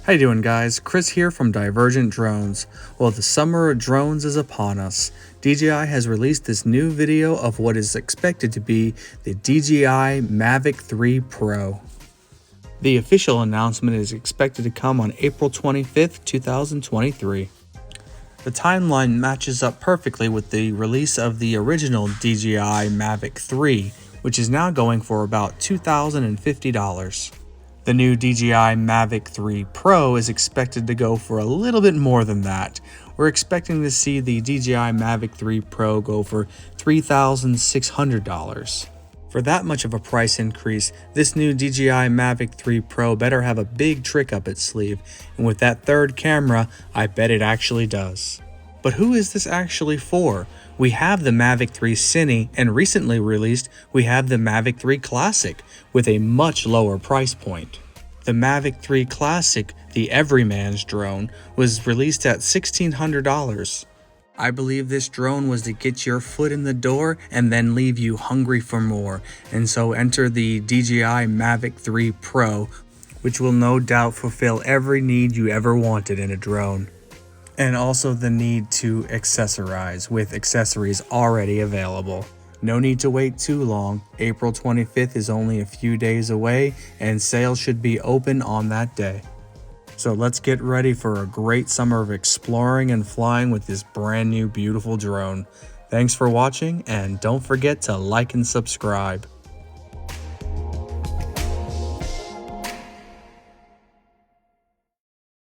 How you doing, guys? Chris here from Divergent Drones. Well, the summer of drones is upon us. DJI has released this new video of what is expected to be the DJI Mavic 3 Pro. The official announcement is expected to come on April 25th, 2023. The timeline matches up perfectly with the release of the original DJI Mavic 3, which is now going for about $2,050. The new DJI Mavic 3 Pro is expected to go for a little bit more than that. We're expecting to see the DJI Mavic 3 Pro go for $3,600. For that much of a price increase, this new DJI Mavic 3 Pro better have a big trick up its sleeve, and with that third camera, I bet it actually does. But who is this actually for? We have the Mavic 3 Cine, and recently released, we have the Mavic 3 Classic with a much lower price point. The Mavic 3 Classic, the everyman's drone, was released at $1,600. I believe this drone was to get your foot in the door and then leave you hungry for more, and so enter the DJI Mavic 3 Pro, which will no doubt fulfill every need you ever wanted in a drone. And also the need to accessorize with accessories already available. No need to wait too long. April 25th is only a few days away and sales should be open on that day. So let's get ready for a great summer of exploring and flying with this brand new beautiful drone. Thanks for watching, and don't forget to like and subscribe.